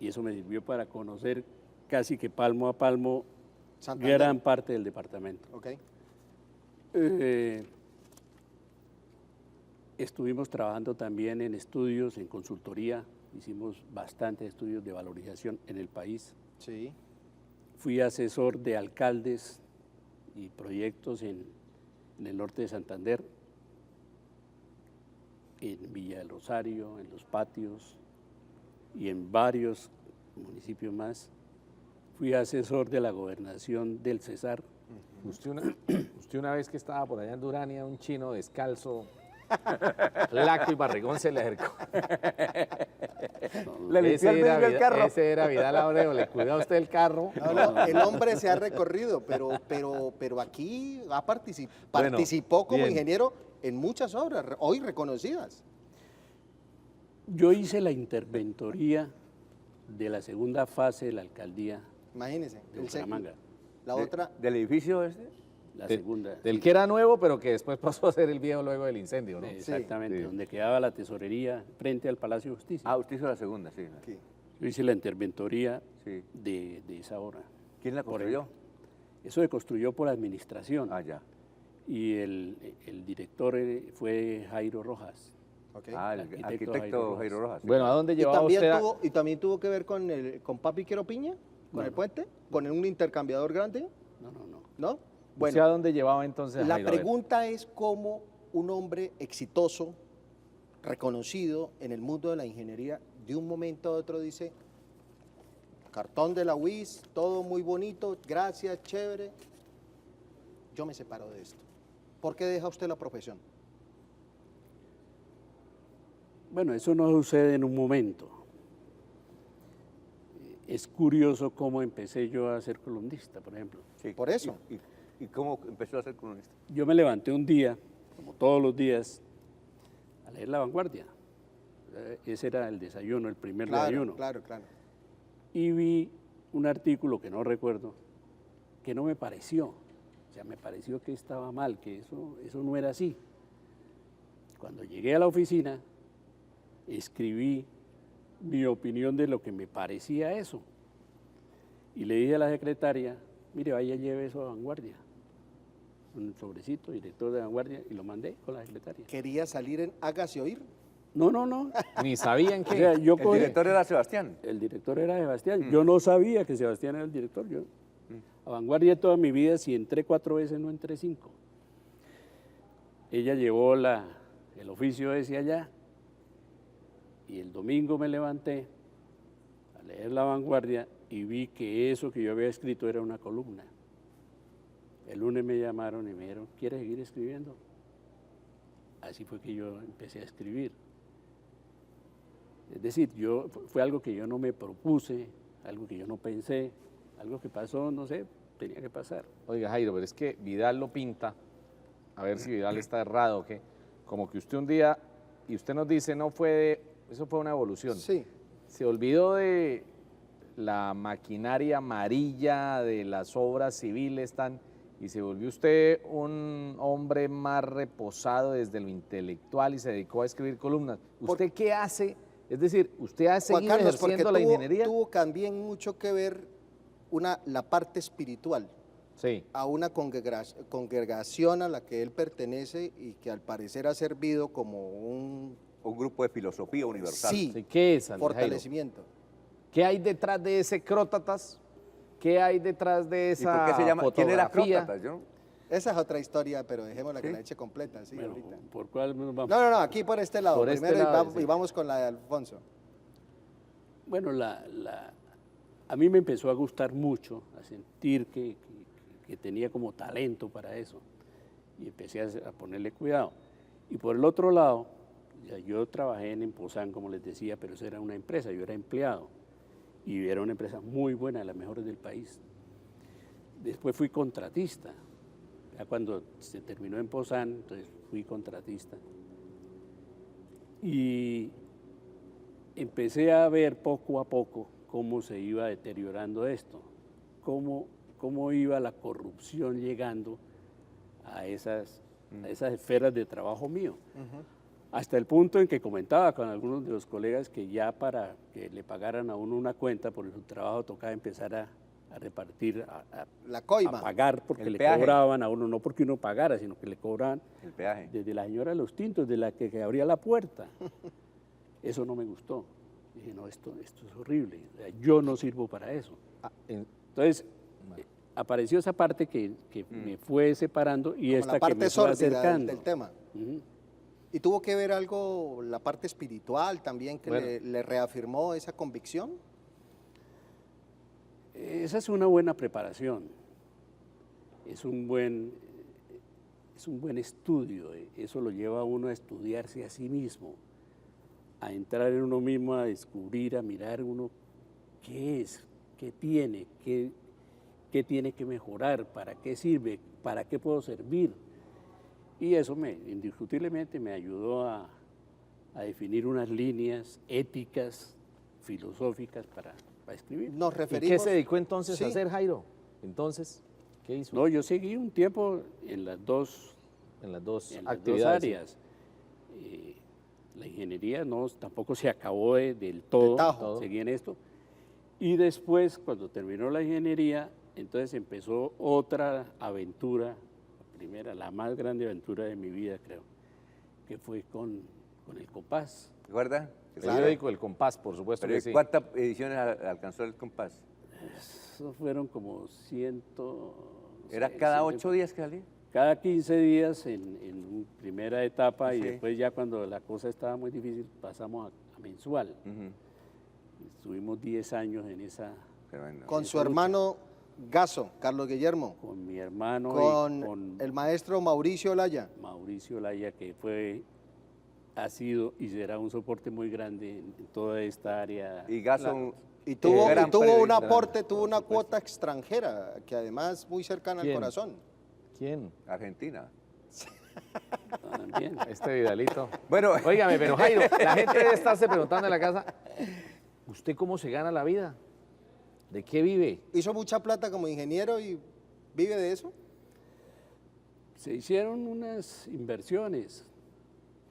Y eso me sirvió para conocer casi que palmo a palmo Santander. gran parte del departamento. Ok. Estuvimos trabajando también en estudios, en consultoría, hicimos bastantes estudios de valorización en el país. Sí. Fui asesor de alcaldes y proyectos en el norte de Santander, en Villa del Rosario, en Los Patios y en varios municipios más. Fui asesor de la gobernación del Cesar. Usted una vez que estaba por allá en Durania, un chino descalzo, flaco y barrigón se le acercó. Le limpió el vidrio del carro. Ese era Vidal Abreu, le cuida a usted el carro. No, no, el hombre se ha recorrido, pero aquí Bueno, participó como bien. ingeniero en muchas obras, hoy reconocidas. Yo hice la interventoría de la segunda fase de la alcaldía Imagínense. de Bucaramanga, La otra, ¿Del edificio este? la segunda. Del sí. que era nuevo, pero que después pasó a ser el viejo luego del incendio, ¿no? Exactamente, Sí. donde quedaba la tesorería frente al Palacio de Justicia. Ah, usted hizo la segunda, sí. aquí. Yo hice la interventoría Sí. de esa obra. ¿Quién la construyó? Eso se construyó por administración. Ah, ya. y el director fue Jairo Rojas. Ok. Ah, el Arquitecto arquitecto Jairo Jairo Rojas. Bueno, ¿a dónde Y llevaba también, usted? y también tuvo que ver con Papi Quiero Piña, con el puente, con un intercambiador grande, No, no, no. ¿no? ¿Usted a dónde llevaba entonces a La Jairo? A ver. pregunta es cómo un hombre exitoso, reconocido en el mundo de la ingeniería, de un momento a otro dice, cartón de la UIS, todo muy bonito, gracias, chévere, yo me separo de esto. ¿Por qué deja usted la profesión? Bueno, eso no sucede en un momento. Es curioso cómo empecé yo a ser columnista, por ejemplo. Sí. Por eso. ¿Y cómo empezó a ser columnista? Yo me levanté un día, como todos los días, a leer La Vanguardia. Ese era el desayuno, el primer desayuno. Claro, claro. Y vi un artículo que no recuerdo, que no me pareció. O sea, me pareció que estaba mal, que eso no era así. Cuando llegué a la oficina, escribí mi opinión de lo que me parecía eso. Y le dije a la secretaria, mire, vaya, lleve eso a Vanguardia. Un sobrecito, director de Vanguardia, y lo mandé con la secretaria. ¿Quería salir en Hágase Oír? No, no, no. Ni sabían O que... sea, yo El cogí- director era Sebastián. El director era Sebastián. Yo no sabía que Sebastián era el director. Yo, a Vanguardia toda mi vida, si entré 4 veces, no entré 5. Ella llevó el oficio ese allá y el domingo me levanté a leer La Vanguardia y vi que eso que yo había escrito era una columna. El lunes me llamaron y me dijeron, ¿quieres seguir escribiendo? Así fue que yo empecé a escribir. Es decir, fue algo que yo no me propuse, algo que yo no pensé, algo que pasó, no sé, tenía que pasar. Oiga, Jairo, pero es que Vidal lo pinta, a ver si Vidal está errado o qué, como que usted un día, y usted nos dice, eso fue una evolución. Sí. Se olvidó de la maquinaria amarilla, de las obras civiles, y se volvió usted un hombre más reposado desde lo intelectual y se dedicó a escribir columnas. ¿Usted qué hace? Es decir, ¿usted ha Juan seguido Carlos, porque ejerciendo la ingeniería? tuvo también mucho que ver la parte espiritual Sí. a una congregación a la que él pertenece y que al parecer ha servido como un Un grupo de filosofía universal. sí, Sí, ¿qué es, Jairo? fortalecimiento. ¿Qué hay detrás de ese Crótatas? ¿Qué hay detrás de ¿Y esa por qué se llama? ¿Quién era fotografía? Crótatas? Yo Esa es otra historia, pero dejémosla que ¿Sí? la eche completa, sí, Bueno, ahorita. ¿por cuál nos vamos? No, aquí por este lado, Por este primero lado, sí. y vamos con la de Alfonso. Bueno, a mí me empezó a gustar mucho, a sentir que tenía como talento para eso y empecé a ponerle cuidado. Y por el otro lado, yo trabajé en Empozán, como les decía, pero eso era una empresa, yo era empleado y era una empresa muy buena, de las mejores del país. Después fui contratista, ya cuando se terminó Empozán, entonces fui contratista. Y empecé a ver poco a poco cómo se iba deteriorando esto, cómo iba la corrupción llegando a esas esferas de trabajo mío. Hasta el punto en que comentaba con algunos de los colegas que ya para que le pagaran a uno una cuenta por su trabajo tocaba empezar a repartir, La coima. a pagar porque El le peaje. cobraban a uno, no porque uno pagara, sino que le cobraban El peaje. desde la señora de los tintos, de la que abría la puerta. Eso no me gustó. Dije, no, esto es horrible. O sea, yo no sirvo para eso. Entonces, apareció esa parte que me fue separando y Como esta la que me parte fue sórdida acercando. del tema. Ujú. ¿Y tuvo que ver algo, la parte espiritual también, que Bueno. le reafirmó esa convicción? Esa es una buena preparación. Es un buen estudio. Eso lo lleva a uno a estudiarse a sí mismo, a entrar en uno mismo, a descubrir, a mirar uno qué es, qué tiene, qué tiene que mejorar, para qué sirve, para qué puedo servir. Y eso indiscutiblemente me ayudó a definir unas líneas éticas, filosóficas para escribir. Nos ¿Y referimos... qué se dedicó entonces Sí. a hacer, Jairo? Entonces, ¿qué hizo? No, yo seguí un tiempo en las dos En las dos en las dos actividades. áreas. La ingeniería tampoco se acabó del todo, tajo. seguí en esto. Y después, cuando terminó la ingeniería, entonces empezó otra aventura, la más grande aventura de mi vida, creo, que fue con el compás. ¿Recuerda? El periódico El Compás, por supuesto Pero que sí. ¿cuántas ediciones alcanzó el compás? Eso fueron como 100... ¿Era no sé, cada 100, 8 días que salía? Cada 15 días en primera etapa y Sí. después ya cuando la cosa estaba muy difícil pasamos a mensual. Ujú. Estuvimos 10 años en esa, Tremendo. Con su hermano Gaso, Carlos Guillermo, con mi hermano con y con el maestro Mauricio Olaya. Mauricio Laya, que ha sido y será un soporte muy grande en toda esta área. Y Gaso, Y tuvo, gran y tuvo un periodista. aporte, tuvo por una supuesto. cuota extranjera, que además muy cercana al ¿Quién? corazón. ¿Quién? Argentina. También. Este Vidalito. Bueno, Óigame, pero Jairo, la gente debe estarse preguntando en la casa, ¿usted cómo se gana la vida? ¿De qué vive? Hizo mucha plata como ingeniero y vive de eso. Se hicieron unas inversiones,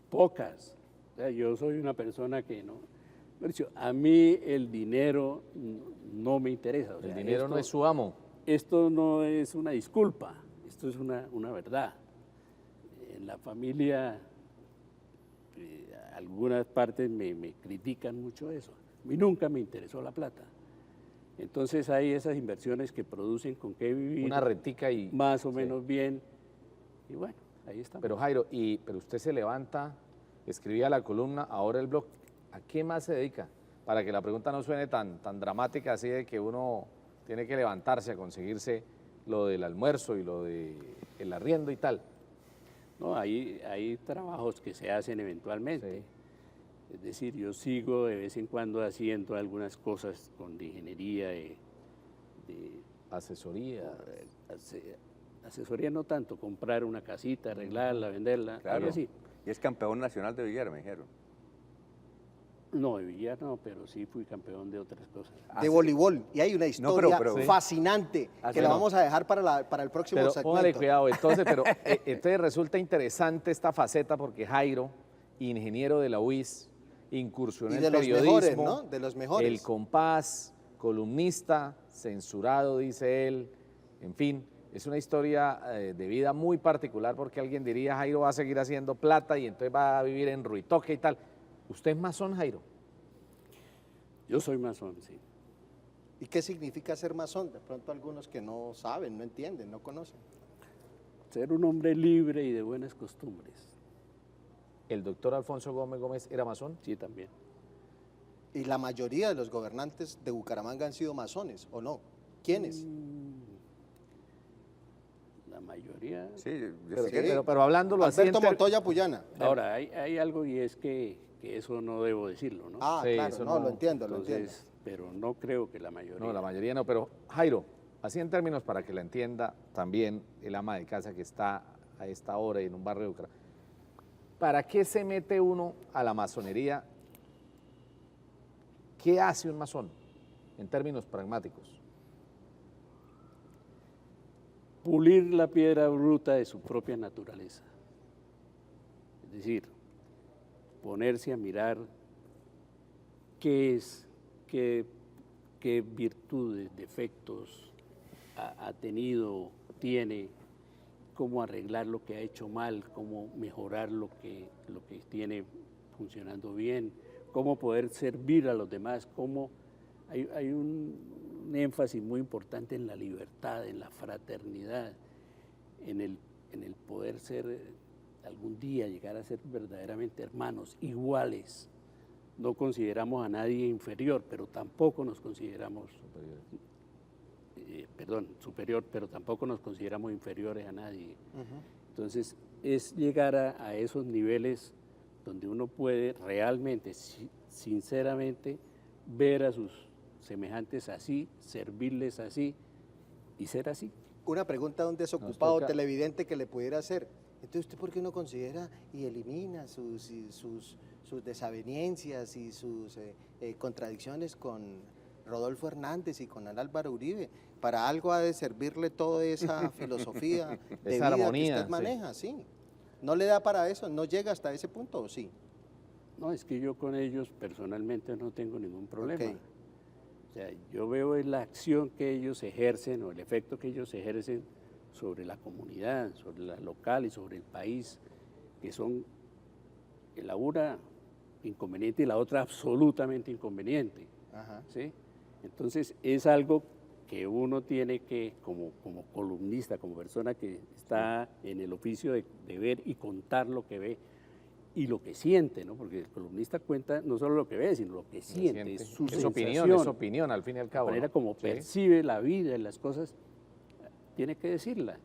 pocas. O sea, yo soy una persona que no... Mauricio, a mí el dinero no me interesa. O sea, El dinero no esto- es su amo. Esto no es una disculpa, esto es una verdad. En la familia, algunas partes me critican mucho eso. A mí nunca me interesó la plata. Entonces hay esas inversiones que producen con qué vivir Una rentica y... más o menos bien. Y bueno, ahí está. Pero Jairo, pero usted se levanta, escribía la columna, ahora el blog, ¿a qué más se dedica? Para que la pregunta no suene tan dramática así de que uno tiene que levantarse a conseguirse lo del almuerzo y lo del arriendo y tal. No, hay trabajos que se hacen eventualmente. Es decir, yo sigo de vez en cuando haciendo algunas cosas con ingeniería, de Asesoría. asesoría no tanto, comprar una casita, arreglarla, venderla, claro. algo así. Y es campeón nacional de billar, me dijeron. No, de billar no, pero sí fui campeón de otras cosas. De voleibol. Y hay una historia pero- fascinante Ah, que sí, la no. vamos a dejar para el próximo Pero segmento. póngale cuidado, entonces, entonces resulta interesante esta faceta porque Jairo, ingeniero de la UIS, incursionó Y en de los periodismo, mejores, ¿no? De los mejores. El Compás, columnista, censurado, dice él, en fin, es una historia de vida muy particular porque alguien diría, Jairo va a seguir haciendo plata y entonces va a vivir en Ruitoque y tal. ¿Usted es masón, Jairo? Yo soy masón, sí. ¿Y qué significa ser masón? De pronto algunos que no saben, no entienden, no conocen. Ser un hombre libre y de buenas costumbres. ¿El doctor Alfonso Gómez Gómez era masón? Sí, también. Y la mayoría de los gobernantes de Bucaramanga han sido masones, ¿o no? ¿Quiénes? La mayoría. Sí, yo Pero, sé que- pero hablándolo así... Alberto en ter- Montoya Puyana. Ahora, hay algo y es que eso no debo decirlo, ¿no? Ah, Sí, claro, eso no, no. lo entiendo, lo entiendo. Entonces, pero no creo que la mayoría. No, la mayoría no, pero Jairo, así en términos para que la entienda también el ama de casa que está a esta hora en un barrio de Bucaramanga. ¿Para qué se mete uno a la masonería? ¿Qué hace un masón en términos pragmáticos? Pulir la piedra bruta de su propia naturaleza. Es decir, ponerse a mirar qué es, qué virtudes, defectos ha tenido, tiene, cómo arreglar lo que ha hecho mal, cómo mejorar lo que tiene funcionando bien, cómo poder servir a los demás, cómo hay un énfasis muy importante en la libertad, en la fraternidad, en el poder ser, algún día llegar a ser verdaderamente hermanos, iguales. No consideramos a nadie inferior, pero tampoco nos consideramos superior, pero tampoco nos consideramos inferiores a nadie. Entonces, es llegar a esos niveles donde uno puede realmente, sinceramente, ver a sus semejantes así, servirles así y ser así. Una pregunta a un desocupado toca- televidente que le pudiera hacer. Entonces, ¿usted por qué no considera y elimina sus desavenencias y sus contradicciones con Rodolfo Hernández y con Álvaro Uribe? Para algo ha de servirle toda esa filosofía de Esa vida armonía, que usted sí. maneja, sí. ¿No le da para eso? ¿No llega hasta ese punto o sí? No, es que yo con ellos personalmente no tengo ningún problema. Ok. O sea, yo veo la acción que ellos ejercen o el efecto que ellos ejercen sobre la comunidad, sobre la local y sobre el país, que son la una inconveniente y la otra absolutamente inconveniente. Ajá. ¿Sí? Entonces es algo que uno tiene que, como columnista, como persona que está en el oficio de ver y contar lo que ve y lo que siente, ¿no? Porque el columnista cuenta no solo lo que ve, sino lo que siente, Siente. su Es opinión al fin y al la cabo. manera ¿no? como Sí. percibe la vida y las cosas, tiene que decirla.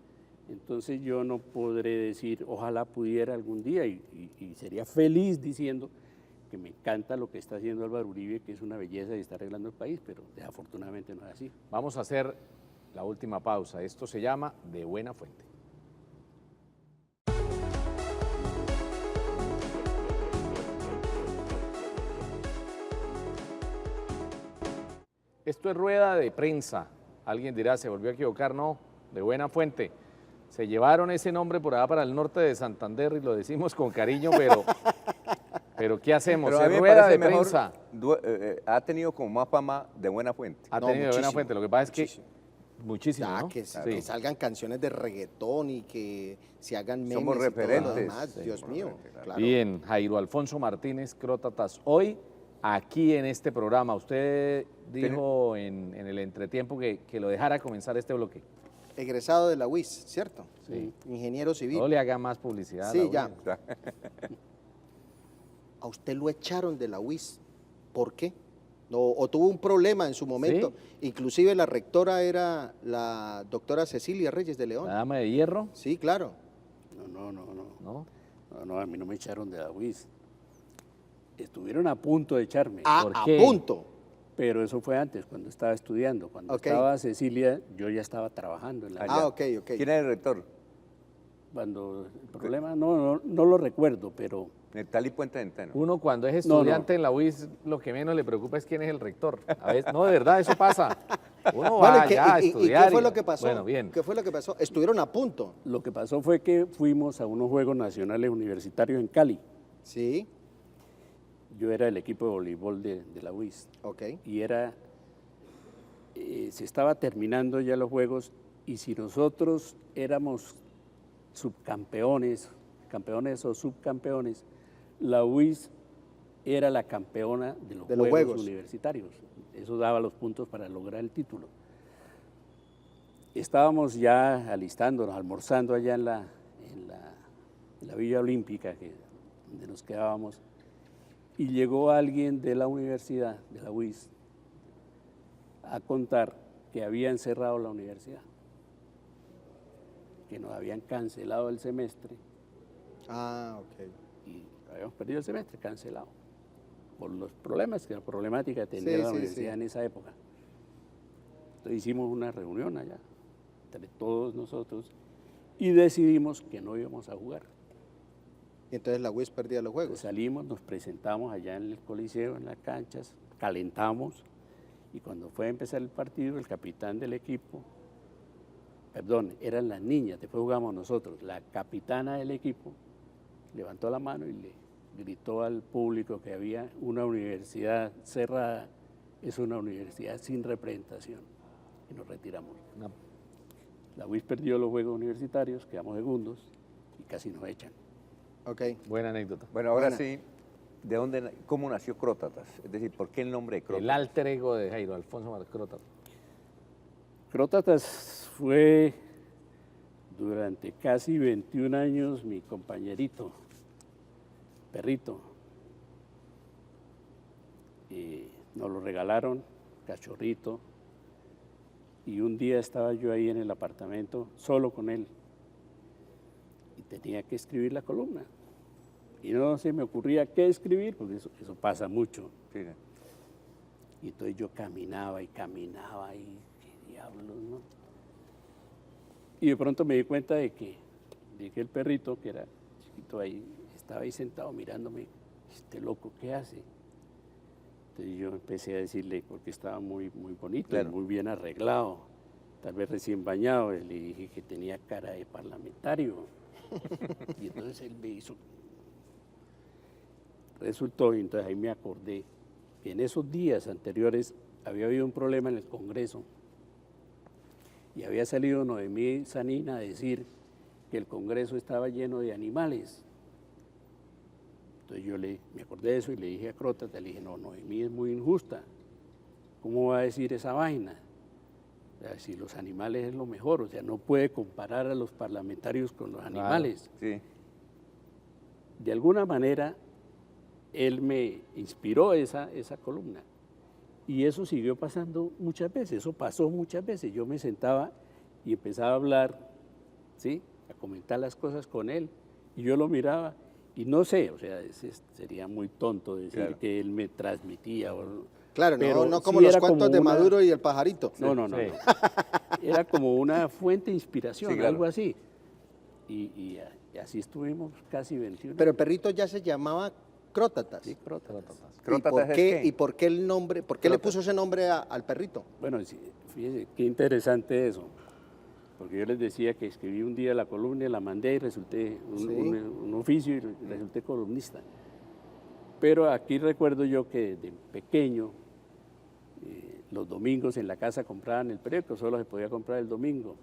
Entonces yo no podré decir, ojalá pudiera algún día, y sería feliz diciendo que me encanta lo que está haciendo Álvaro Uribe, que es una belleza y está arreglando el país, pero desafortunadamente no es así. Vamos a hacer la última pausa. Esto se llama De Buena Fuente. Esto es rueda de prensa. Alguien dirá, se volvió a equivocar. No, De Buena Fuente. Se llevaron ese nombre por allá para el norte de Santander y lo decimos con cariño, pero ¿qué hacemos? Pero a Es mí me rueda parece de mejor, prensa. ha tenido como más fama de buena fuente. Ha No, tenido De Buena muchísimo, Fuente. Lo que pasa es que muchísimo. muchísimo, Ya, ¿no? que, Sí. que salgan canciones de reggaetón y que se hagan memes Somos y todo lo referentes. demás, Sí, Dios somos mío. referentes, Claro. Bien, Jairo Alfonso Martínez Crótatas, hoy aquí en este programa, usted dijo en el entretiempo que lo dejara comenzar este bloque. Egresado de la UIS, ¿cierto? Sí. Ingeniero civil. No le haga más publicidad. Sí, a la ya. UIS. A usted lo echaron de la UIS. ¿Por qué? O tuvo un problema en su momento. Inclusive la rectora era la doctora Cecilia Reyes de León. La dama de hierro, Sí, claro. ¿no? No, a mí no me echaron de la UIS. Estuvieron a punto de echarme, A qué? punto. pero eso fue antes, cuando estaba estudiando. Cuando Ok. estaba Cecilia, yo ya estaba trabajando en la Ah, ok. ¿Quién es el rector? Cuando el problema, no lo recuerdo, pero Nectalí Puente Centeno. Uno cuando es No, estudiante en la UIS, lo que menos le preocupa es quién es el rector. A veces, no, de verdad, eso pasa. Uno va Bueno, allá a ¿y estudiar. qué fue lo que pasó? Bueno, bien. ¿Qué fue lo que pasó? Estuvieron a punto. lo que pasó fue que fuimos a unos Juegos Nacionales Universitarios en Cali. Sí, Yo era el equipo de voleibol de la UIS ok. y se estaba terminando ya los Juegos y si nosotros éramos subcampeones, campeones o subcampeones, la UIS era la campeona de los Juegos Universitarios. Eso daba los puntos para lograr el título. Estábamos ya alistándonos, almorzando allá en la Villa Olímpica, donde nos quedábamos, y llegó alguien de la universidad, de la UIS, a contar que habían cerrado la universidad, que nos habían cancelado el semestre Ah, ok. y habíamos perdido el semestre, cancelado, por los problemas, que la problemática que tenía Sí, la sí, universidad sí. en esa época. Entonces hicimos una reunión allá, entre todos nosotros, y decidimos que no íbamos a jugar. Y entonces la UIS perdía los Entonces juegos. salimos, nos presentamos allá en el Coliseo, en las canchas, calentamos, y cuando fue a empezar el partido, el capitán del equipo, perdón, eran las niñas, después jugamos nosotros, la capitana del equipo levantó la mano y le gritó al público que había una universidad cerrada, es una universidad sin representación, y nos retiramos. Una- La UIS perdió los Juegos Universitarios, quedamos segundos y casi nos echan. Ok. Buena anécdota. Bueno, ahora Buena. sí, ¿cómo nació Crótatas? Es decir, ¿por qué el nombre de El Crótatas? alter ego de Jairo Alfonso Crótatas. Crótatas fue durante casi 21 años mi compañerito, perrito. Nos lo regalaron, cachorrito, y un día estaba yo ahí en el apartamento solo con él y tenía que escribir la columna. Y no se me ocurría qué escribir, porque eso pasa mucho. Sí, sí. Y entonces yo caminaba y qué diablos, ¿no? Y de pronto me di cuenta de que el perrito, que era chiquito ahí, estaba ahí sentado mirándome, este loco, ¿qué hace? Entonces yo empecé a decirle, porque estaba muy bonito, Claro. y muy bien arreglado, tal vez recién bañado, y le dije que tenía cara de parlamentario. Y entonces él me hizo, resultó, y entonces ahí me acordé que en esos días anteriores había habido un problema en el Congreso y había salido Noemí Sanina a decir que el Congreso estaba lleno de animales. Entonces yo me acordé de eso y le dije a Crótata, le dije, no, Noemí es muy injusta, ¿cómo va a decir esa vaina? O sea, si los animales es lo mejor, o sea, no puede comparar a los parlamentarios con los animales. Sí. De alguna manera, él me inspiró esa columna. Y eso siguió pasando muchas veces, eso pasó muchas veces. Yo me sentaba y empezaba a hablar, ¿sí?, a comentar las cosas con él, y yo lo miraba, y no sé, o sea, sería muy tonto decir Claro. que él me transmitía. Claro, pero no como sí los era cuentos de Maduro y el pajarito. No. Sí. Era como una fuente de inspiración, Sí, claro. algo así. Y así estuvimos casi 21 Pero el años. perrito ya se llamaba Crótatas. Sí, Crótatas. Crótatas es ¿Y qué? por qué el nombre? ¿Por qué le Crótatas. puso ese nombre al perrito? Bueno, sí, fíjese, qué interesante eso. Porque yo les decía que escribí un día la columna y la mandé y resulté Sí. un oficio y resulté columnista. Pero aquí recuerdo yo que desde pequeño, los domingos en la casa compraban el periódico, solo se podía comprar el domingo.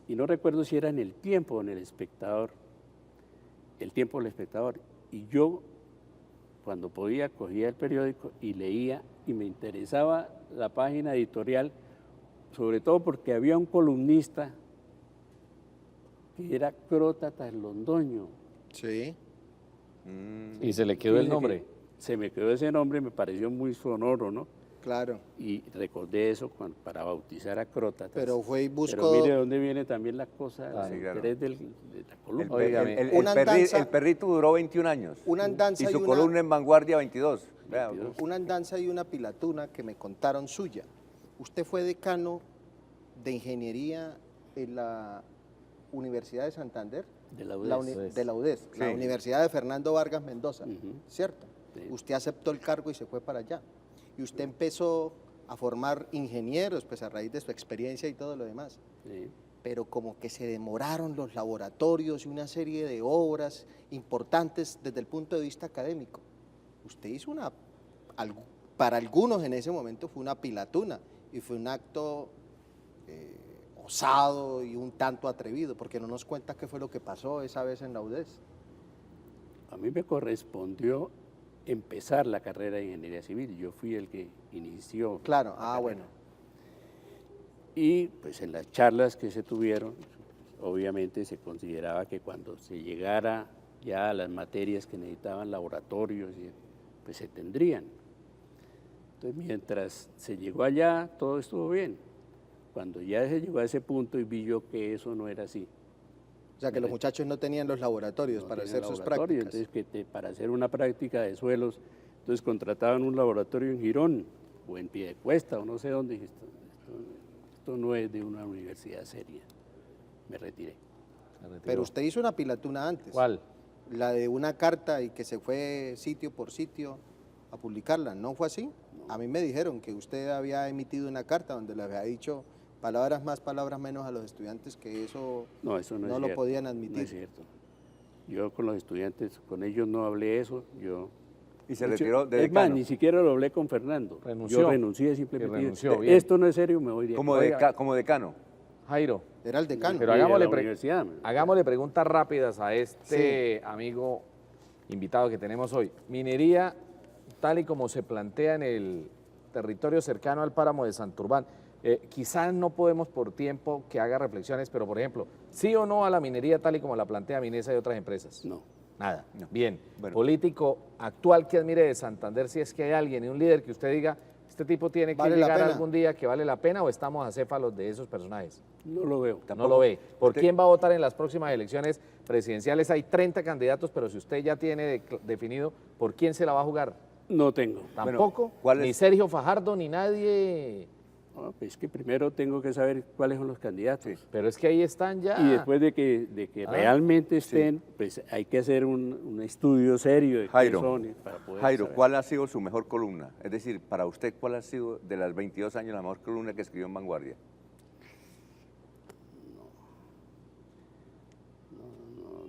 Y no recuerdo si era en El Tiempo o en El Espectador. El Tiempo o El Espectador. Y yo, cuando podía, cogía el periódico y leía, y me interesaba la página editorial, sobre todo porque había un columnista que era Crótatas Londoño. Sí. Y se le quedó el Fíjese que nombre. Se me quedó ese nombre, me pareció muy sonoro, ¿no? Claro. Y recordé eso para bautizar a Crótatas. Pero fue y Pero buscó. mire de dónde viene también la cosa, Claro. el Sí, claro. interés de la columna. Óigame, Una andanza- El perrito duró 21 años. Una andanza y y su una- columna en Vanguardia 22. Vea, 22. Una andanza y una pilatuna que me contaron suya. Usted fue decano de ingeniería en la Universidad de Santander, De la UDES. de la UDES, la Sí. Universidad de Fernando Vargas Mendoza, Ujú. ¿cierto? Sí. Usted aceptó el cargo y se fue para allá. Y usted empezó a formar ingenieros, pues a raíz de su experiencia y todo lo demás. Sí. Pero como que se demoraron los laboratorios y una serie de obras importantes desde el punto de vista académico. Usted hizo para algunos en ese momento fue una pilatuna y fue un acto osado y un tanto atrevido, porque no nos cuenta qué fue lo que pasó esa vez en la UDES. A mí me correspondió empezar la carrera de ingeniería civil. Yo fui el que inició. Claro, la carrera. bueno. Y pues en las charlas que se tuvieron, obviamente se consideraba que cuando se llegara ya a las materias que necesitaban laboratorios, pues se tendrían. Entonces mientras se llegó allá, todo estuvo bien. Cuando ya se llegó a ese punto y vi yo que eso no era así. O sea, que los muchachos no tenían los laboratorios No para tienen hacer sus laboratorio, prácticas. entonces para hacer una práctica de suelos, entonces contrataban un laboratorio en Girón o en Piedecuesta o no sé dónde. Dije, esto no es de una universidad seria. Me retiré. Pero usted hizo una pilatuna antes. ¿Cuál? La de una carta y que se fue sitio por sitio a publicarla. ¿No fue así? A mí me dijeron que usted había emitido una carta donde le había dicho palabras más, palabras menos a los estudiantes, que eso No, no es lo cierto, podían No admitir. es cierto. Yo con los estudiantes, con ellos no hablé eso. Y se De hecho, retiró de es más, decano. ni siquiera lo hablé con Fernando. Renunció. Yo renuncié simplemente. Y renunció, Dije, bien. esto no es serio, me voy de aquí. Como decano. Jairo, Era el decano. pero Y de hagámosle, la universidad. hagámosle preguntas rápidas a este amigo invitado que tenemos hoy. Minería, tal y como se plantea en el territorio cercano al páramo de Santurbán. Quizás no podemos por tiempo que haga reflexiones, pero por ejemplo, ¿sí o no a la minería tal y como la plantea Minesa y otras empresas? No. Nada. No. Bien. Bueno. Político actual que admire de Santander, si es que hay alguien y un líder que usted diga, este tipo tiene que ¿Vale la llegar pena? algún día que vale la pena, o estamos acéfalos de esos personajes. No lo veo. No lo ve. ¿Por Usted- quién va a votar en las próximas elecciones presidenciales? Hay 30 candidatos, pero si usted ya tiene definido por quién se la va a jugar, No tengo. tampoco, ¿cuál ni es? Sergio Fajardo, ni nadie. No, pues es que primero tengo que saber cuáles son los candidatos. Sí. Pero es que ahí están ya. Y después de que Ah, realmente estén, pues hay que hacer un estudio serio de Jairo, quiénes son para poder Jairo, saber. ¿cuál ha sido su mejor columna? Es decir, para usted, ¿cuál ha sido de las 22 años la mejor columna que escribió en Vanguardia?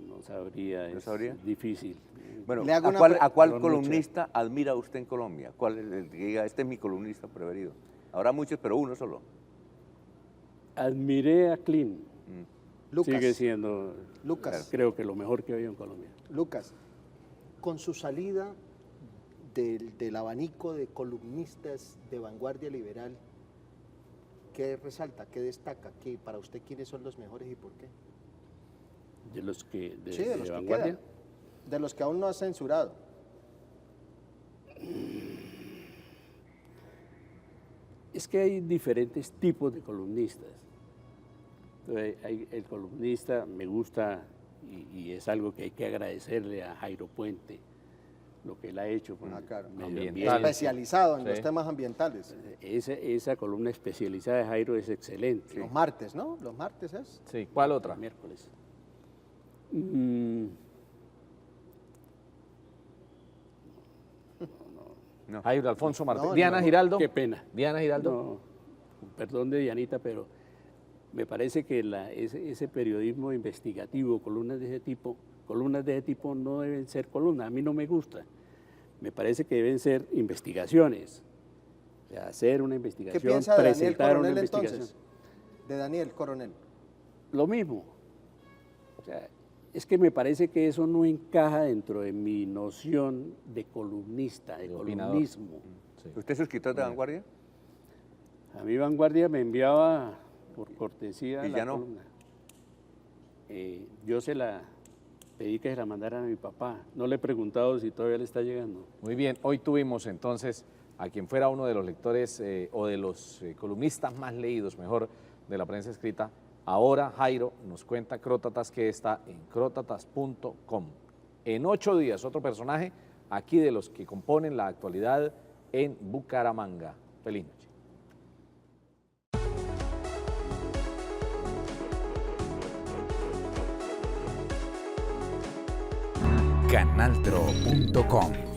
No sabría, ¿No es sabría? difícil. Bueno, Le hago ¿a una cuál, pre- a cuál Son columnista admira usted en Colombia? ¿Cuál es el que diga, este es mi columnista preferido? Habrá muchos, pero uno solo. admiré a Clean. Lucas, Sigue siendo, Lucas. creo que lo mejor que hay en Colombia. Lucas, con su salida del abanico de columnistas de vanguardia liberal, ¿qué resalta, qué destaca? Para usted, ¿quiénes son los mejores y por qué? De los que, Sí, de los que vanguardia. quedan, de los que aún no ha censurado. Es que hay diferentes tipos de columnistas. Entonces, el columnista me gusta y es algo que hay que agradecerle a Jairo Puente, lo que él ha hecho con Claro. el medio Ambiental. ambiente. Especializado en Sí. los temas ambientales. Esa columna especializada de Jairo es excelente. Los martes, ¿no? Los martes es. Sí, ¿cuál otra? Miércoles. No. Jairo Alfonso Martínez. No, Diana no. Giraldo. Qué pena. Diana Giraldo. No, perdón de Dianita, pero me parece que ese periodismo investigativo, columnas de ese tipo no deben ser columnas. A mí no me gusta. Me parece que deben ser investigaciones. O sea, hacer una ¿Qué investigación, piensa de Daniel presentar una Coronel investigación. entonces? De Daniel Coronel. Lo mismo. O sea, es que me parece que eso no encaja dentro de mi noción de columnista, de opinador. columnismo. Sí. ¿Usted es suscriptor de Vanguardia? A mí Vanguardia me enviaba por cortesía ¿Y la ya no? columna. Yo se la pedí que se la mandaran a mi papá. No le he preguntado si todavía le está llegando. Muy bien, hoy tuvimos entonces a quien fuera uno de los lectores o de los columnistas más leídos, mejor, de la prensa escrita. Ahora Jairo nos cuenta Crótatas, que está en crotatas.com. En 8 días, otro personaje aquí de los que componen la actualidad en Bucaramanga. Feliz noche. Canaltro.com